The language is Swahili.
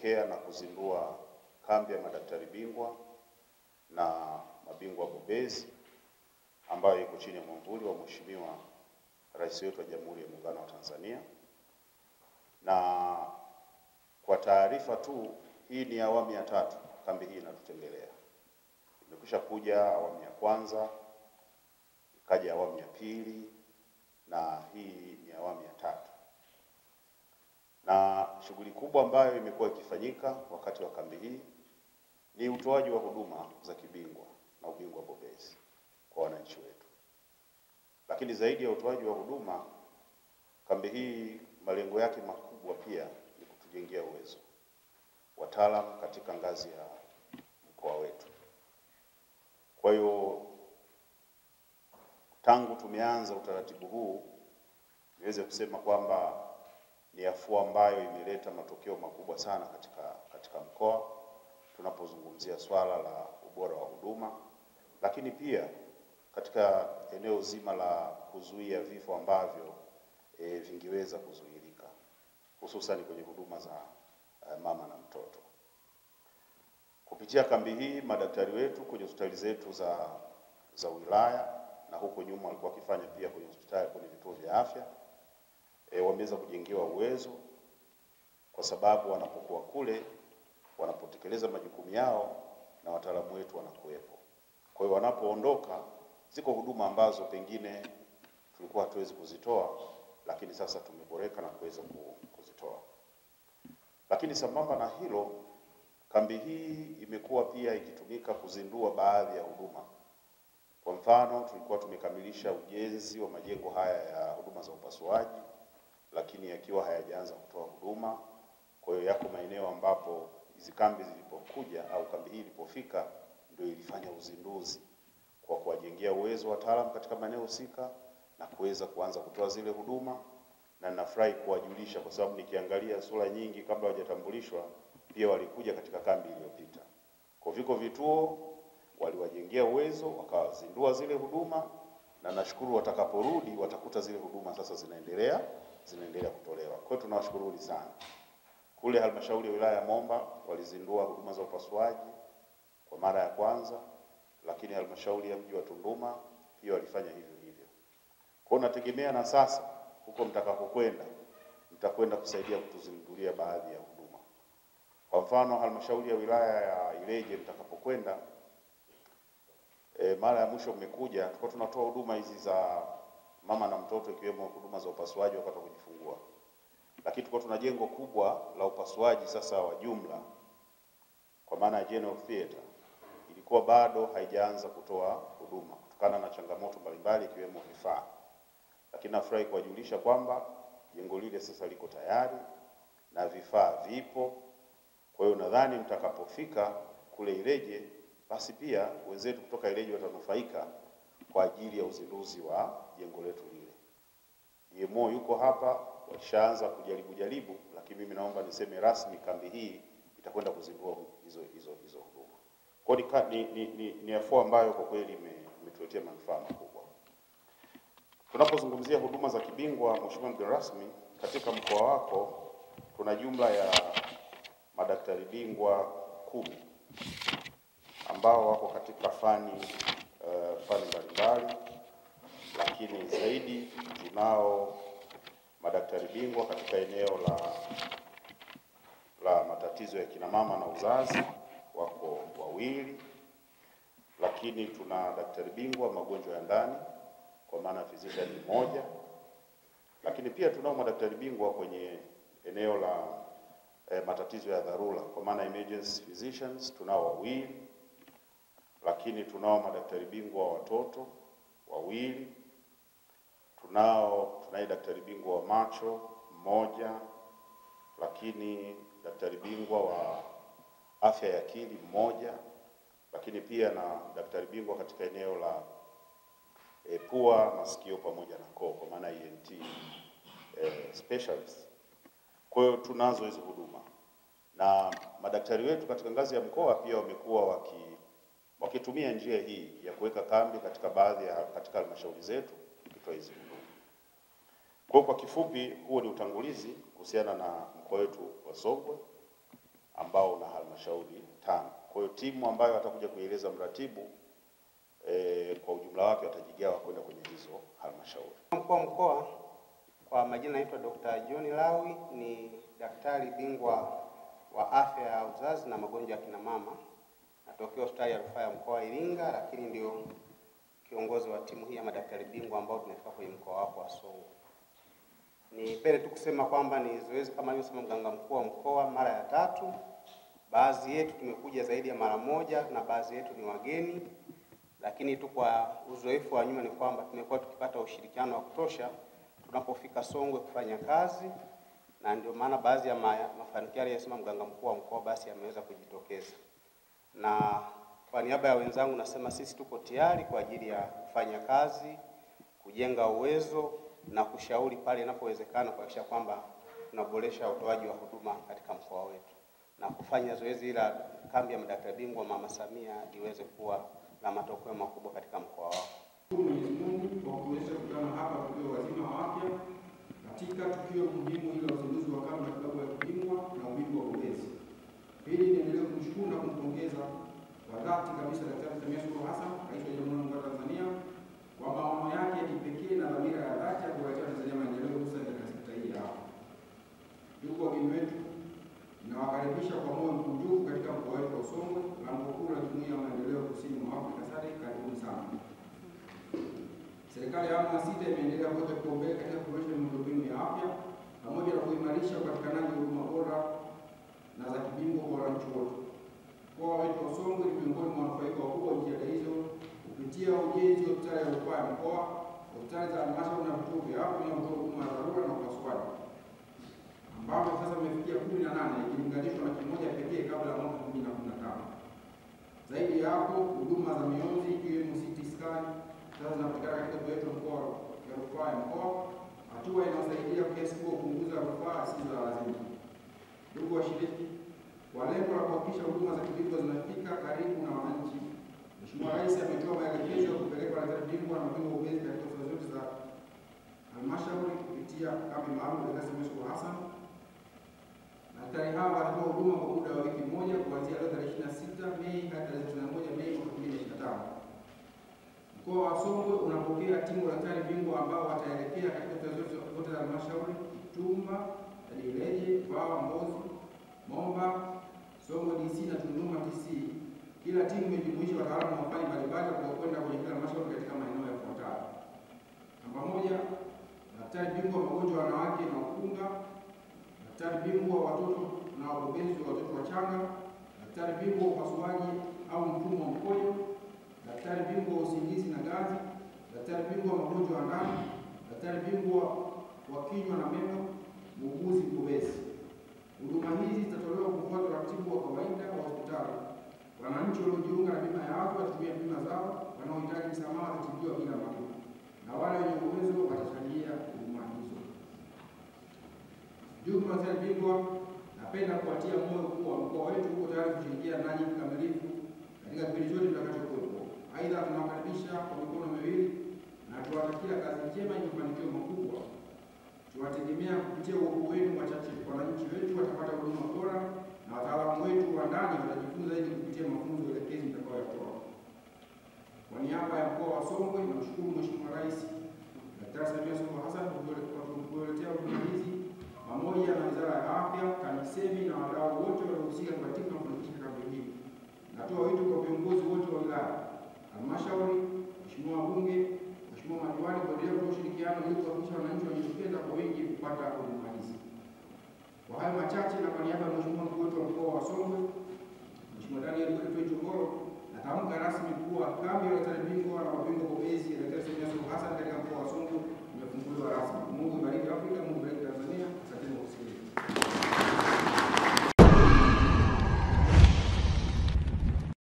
kupokea na kuzindua kambi ya madaktari bingwa na mabingwa bobezi ambayo iko chini ya mwamvuli wa Mheshimiwa Rais wetu wa Jamhuri ya Muungano wa Tanzania. Na kwa taarifa tu, hii ni awamu ya 3 kambi hii inatutembelea. Imekwisha kuja awamu ya kwanza, ikaja awamu ya 2 na hii ni awamu ya 3. Na shughuli kubwa ambayo imekuwa ikifanyika wakati wa kambi hii ni utoaji wa huduma za kibingwa na ubingwa bobezi kwa wananchi wetu. Lakini zaidi ya utoaji wa huduma, kambi hii malengo yake makubwa pia ni kutujengea uwezo wataalamu katika ngazi ya mkoa wetu. Kwa hiyo tangu tumeanza utaratibu huu, niweze kusema kwamba ni afua ambayo imeleta matokeo makubwa sana katika mkoa tunapozungumzia swala la ubora wa huduma, lakini pia katika eneo zima la kuzuia vifo ambavyo vingeweza kuzuilika, hususan kwenye huduma za mama na mtoto. Kupitia kambi hii, madaktari wetu kwenye hospitali zetu za wilaya na huko nyuma walikuwa wakifanya pia kwenye hospitali, kwenye vituo vya afya, wameweza kujengewa uwezo, kwa sababu wanapokuwa kule, wanapotekeleza majukumu yao na wataalamu wetu wanakuwepo. Kwa hiyo wanapoondoka, ziko huduma ambazo pengine tulikuwa hatuwezi kuzitoa, lakini sasa tumeboreka na kuweza kuzitoa. Lakini sambamba na hilo, kambi hii imekuwa pia ikitumika kuzindua baadhi ya huduma. Kwa mfano, tulikuwa tumekamilisha ujenzi wa majengo haya ya huduma za upasuaji, lakini yakiwa hayajaanza kutoa huduma. Kwa hiyo yako maeneo ambapo hizi kambi zilipokuja au kambi hii ilipofika, ndio ilifanya uzinduzi kwa kuwajengea uwezo wataalamu katika maeneo husika na kuweza kuanza kutoa zile huduma. Na nafurahi kuwajulisha, kwa sababu nikiangalia sura nyingi kabla hawajatambulishwa pia walikuja katika kambi iliyopita. Kwa viko vituo waliwajengea uwezo, wakazindua zile huduma, na nashukuru watakaporudi watakuta zile huduma sasa zinaendelea kutolewa. Kwa hiyo tunawashukuru sana. Kule halmashauri ya wilaya ya Momba walizindua huduma za upasuaji kwa mara ya kwanza, lakini halmashauri ya mji wa Tunduma pia walifanya hivyo hivyo. Kwa hiyo nategemea na sasa huko mtakapokwenda, mtakwenda kusaidia kutuzindulia baadhi ya huduma. Kwa mfano, halmashauri ya wilaya ya Ileje mtakapokwenda, mara ya mwisho mmekuja, tulikuwa tunatoa huduma hizi za mama na mtoto, ikiwemo huduma za upasuaji wakati wa kujifungua. Lakini tulikuwa tuna jengo kubwa la upasuaji sasa wa jumla, kwa maana ya general theater, ilikuwa bado haijaanza kutoa huduma kutokana na changamoto mbalimbali ikiwemo vifaa. Lakini nafurahi kuwajulisha kwamba jengo lile sasa liko tayari na vifaa vipo. Kwa hiyo nadhani mtakapofika kule Ileje, basi pia wenzetu kutoka Ileje watanufaika kwa ajili ya uzinduzi wa jengo letu lile. DMO yuko hapa, walishaanza kujaribu, lakini mimi naomba niseme rasmi kambi hii itakwenda kuzindua hizo huduma. Kwa ni afua ambayo kwa kweli imetuletea manufaa makubwa. Tunapozungumzia huduma za kibingwa, Mheshimiwa mgeni rasmi, katika mkoa wako tuna jumla ya madaktari bingwa 10 ambao wako katika fani mbalimbali, lakini zaidi tunao madaktari bingwa katika eneo la matatizo ya kina mama na uzazi wako 2, lakini tuna daktari bingwa magonjwa ya ndani kwa maana physician 1, lakini pia tunao madaktari bingwa kwenye eneo la matatizo ya dharura kwa maana emergency physicians tunao 2, lakini tunao madaktari bingwa wa watoto 2, tunaye daktari bingwa wa macho 1, lakini daktari bingwa wa afya ya akili 1, lakini pia na daktari bingwa katika eneo la pua, masikio pamoja na koo kwa maana ENT specialist. Kwa hiyo tunazo hizo huduma, na madaktari wetu katika ngazi ya mkoa pia wamekuwa wakitumia njia hii ya kuweka kambi katika baadhi ya katika halmashauri zetu kutoa hizo huduma. Kwa kifupi, huo ni utangulizi kuhusiana na mkoa wetu wa Songwe. ambao una halmashauri 5. Kwa hiyo timu ambayo atakuja kueleza mratibu kwa ujumla wake watajigawa kwenda kwenye hizo halmashauri. Mkuu wa mkoa kwa majina naitwa Dr. John Lawi, ni daktari bingwa wa afya ya uzazi na magonjwa ya kina mama. Natokea hospitali ya rufaa ya mkoa wa Iringa, lakini ndio kiongozi wa timu hii ya madaktari bingwa ambao tunafika kwenye mkoa wako wa Songwe. Nipende tu kusema kwamba ni zoezi kama alivyosema mganga mkuu wa mkoa mara ya 3. Baadhi yetu tumekuja zaidi ya mara moja na baadhi yetu ni wageni, lakini tu kwa uzoefu wa nyuma ni kwamba tumekuwa tukipata ushirikiano wa kutosha tunapofika Songwe kufanya kazi, na ndio maana baadhi ya mafanikio aliyosema mganga mkuu wa mkoa basi yameweza kujitokeza. Na kwa niaba ya wenzangu nasema sisi tuko tayari kwa ajili ya kufanya kazi, kujenga uwezo na kushauri pale inapowezekana kuhakikisha kwamba tunaboresha utoaji wa huduma katika mkoa wetu na kufanya zoezi la kambi ya madaktari bingwa Mama Samia iweze kuwa na matokeo makubwa katika mkoa wako. Mwenyezi Mungu kwa kuweza kukutana hapa tukiwa wazima wa afya katika tukio muhimu hili la uzinduzi wa kambi ya matibabu ya ubingwa na ubingwa wa ubezi. Pili, niendelee kumshukuru na kumpongeza kwa dhati kabisa Daktari Samia Suluhu Hassan, Rais wa Jamhuri ya Muungano wa Tanzania, kwa maono yake ya kipekee na dhamira ya dhati ya kuwaletea Tanzania maendeleo hususan katika sekta hii ya afya. Ndugu wageni wetu, ninawakaribisha kwa moyo mkunjufu katika mkoa wetu wa Songwe, lango kuu la Jumuiya ya Maendeleo Kusini mwa Afrika SADC. Karibuni sana. Serikali ya awamu ya 6 imeendelea kuweka kipaumbele katika kuboresha miundombinu ya afya pamoja na kuimarisha upatikanaji wa huduma bora na za kibingwa kwa wananchi wote. Mkoa wetu wa Songwe ni miongoni mwa wanufaika wakubwa wa jitihada hizo kupitia ujenzi wa hospitali ya rufaa ya mkoa, hospitali za halmashauri na vituo vya afya vinavyotoa huduma ya dharura na upasuaji, ambapo sasa vimefikia 18 ikilinganishwa na kimoja pekee kabla ya mwaka 2015. Zaidi ya hapo, huduma za mionzi ikiwemo CT scan sasa zinapatikana katika hospitali yetu mkoa ya rufaa ya mkoa, hatua inayosaidia kwa kiasi kubwa kupunguza rufaa zisizo za lazima. Ndugu washiriki, kwa lengo la kuhakikisha huduma za kibingwa zinafika karibu na wananchi, Mheshimiwa Rais ametoa maelekezo ya kupeleka madaktari bingwa na mabingwa ubezi katika hospitali zote za halmashauri kupitia kambi maalum ya Daktari Samia Suluhu Hassan. Daktari hawa watatoa huduma kwa muda wa wiki moja kuanzia leo tarehe 26 Mei hadi tarehe 31 Mei 2025. Mkoa wa Songwe unapokea timu ya daktari bingwa ambao wataelekea katika hospitali zote za halmashauri: Tumba, Ileje, Vwawa, Mbozi, Momba, Songwe DC na Tunduma DC. Kila timu imejumuisha wataalamu wa fani mbalimbali kwa kwenda kwenye kila halmashauri katika maeneo yafuatayo. Namba 1, daktari bingwa wa magonjwa ya wanawake na ukunga, daktari bingwa wa watoto na wabobezi wa watoto wachanga, daktari bingwa wa upasuaji au mfumo wa mkojo, daktari bingwa wa usingizi na gazi, daktari bingwa wa magonjwa ya ndani, daktari bingwa wa kinywa na meno, muuguzi mbobezi. Huduma hizi zitatolewa kufuata utaratibu wa kawaida wa hospitali. Wananchi waliojiunga na bima ya afya watatumia bima zao, wanaohitaji msamaha watatibiwa bila malipo, na wale wenye uwezo watachangia huduma hizo. Ndugu madaktari bingwa, napenda kuwatia moyo kuwa mkoa wetu uko tayari kushirikiana nanyi kikamilifu katika kipindi chote kitakachokuwepo. Aidha, tunawakaribisha kwa mikono miwili na tuwatakia kazi njema yenye mafanikio makubwa. Tunategemea kupitia uwepo wenu wachache wananchi wetu watapata huduma bora na wataalamu wetu wa ndani watajifunza zaidi kupitia mafunzo elekezi mtakayoyatoa. Kwa niaba ya mkoa wa Songwe, namshukuru Mheshimiwa Rais Daktari Samia Suluhu Hassan kwa kutuletea huduma hizi pamoja na Wizara ya Afya, TAMISEMI na wadau wote waliohusika katika kufanikisha kambi hii. Natoa wito kwa viongozi wote wa wilaya, halmashauri, Mheshimiwa wabunge, Mheshimiwa madiwani kuendelea kutoa ushirikiano ili kuhakikisha wananchi wajitokeza kwa wingi kupata huduma hizi. Kwa hayo machache na kwa niaba ya Mheshimiwa mkuu wetu wa mkoa wa Songwe, Mheshimiwa Daniel Godfrey Chongolo, natamka rasmi kuwa kambi ya